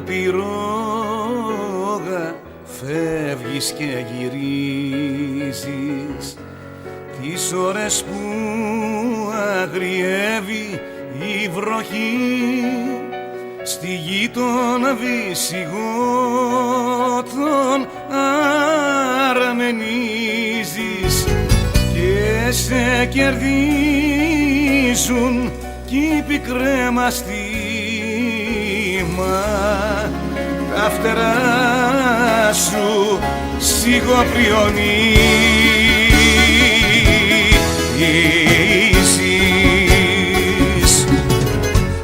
πυρόγα φεύγεις και γυρίζεις τις ώρες που αγριεύει η βροχή στη γη των βυσιγότων αρμενίζεις και σε κερδίζουν κι οι πικρέ μαστίμα τα φτερά σου σιγοπριονίζεις.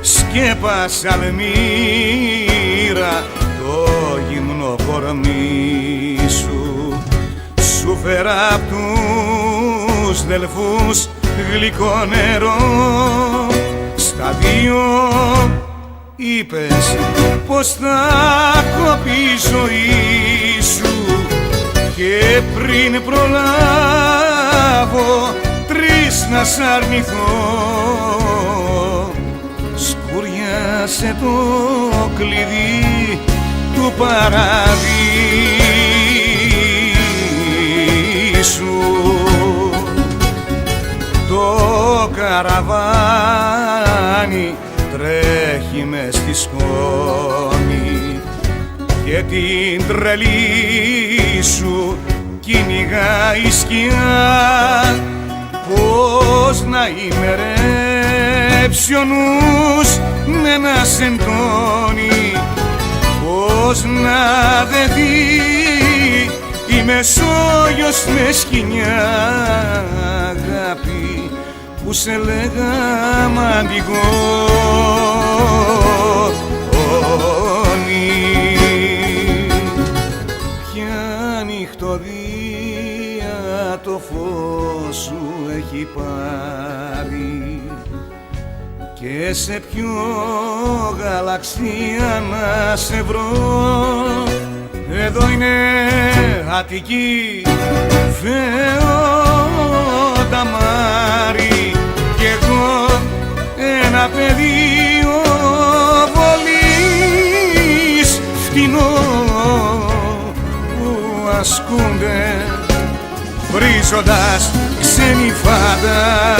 Σκέπασε αλμύρα το γυμνό κορμί σου, σου φέρα απ' τους δελφούς γλυκό νερό. Στα δύο είπες πως θα κοπεί η ζωή σου και πριν προλάβω τρεις να σ' αρνηθώ σκουριάσε το κλειδί του παραδείσου. Το καραβάνι τρέχει μες στη σκόνη και την τρελή σου κυνηγάει η σκιά. Πώς να ημερέψει ο νους με ένα σεντόνι, πώς να δεθεί η Μεσόγειος με σκοινιά, αγάπη που σε λέγα μαντιγόνι. Ποια νυχτωδία το φως σου έχει πάρει και σε ποιο γαλαξία να σε βρω. Εδώ είναι Αττική, Θεό Ταμάρι κι εγώ ένα πεδίο βολής φτηνό που ασκούνται βρίζοντας ξένοι φαντάροι.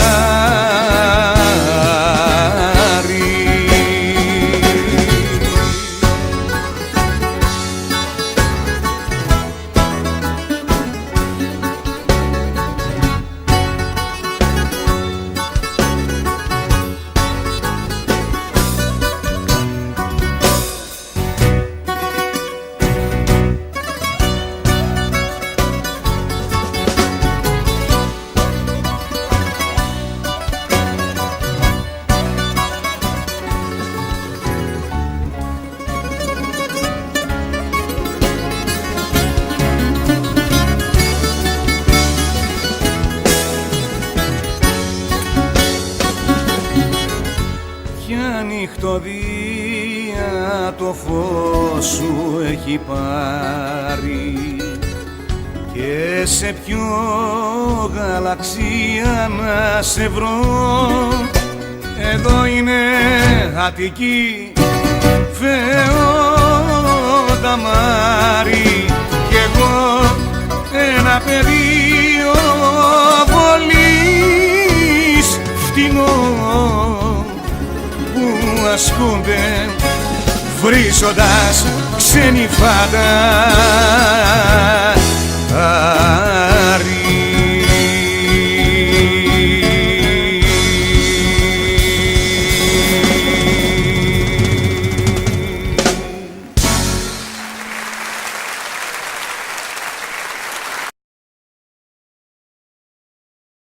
Ποια νυχτωδία το φως σου έχει πάρει και σε ποιο γαλαξία να σε βρω. Εδώ είναι Αττική, Θεό Ταμάρι κι εγώ ένα πεδίο βολής φτηνό που ασκούνται βρίζοντας ξένοι φαντάροι.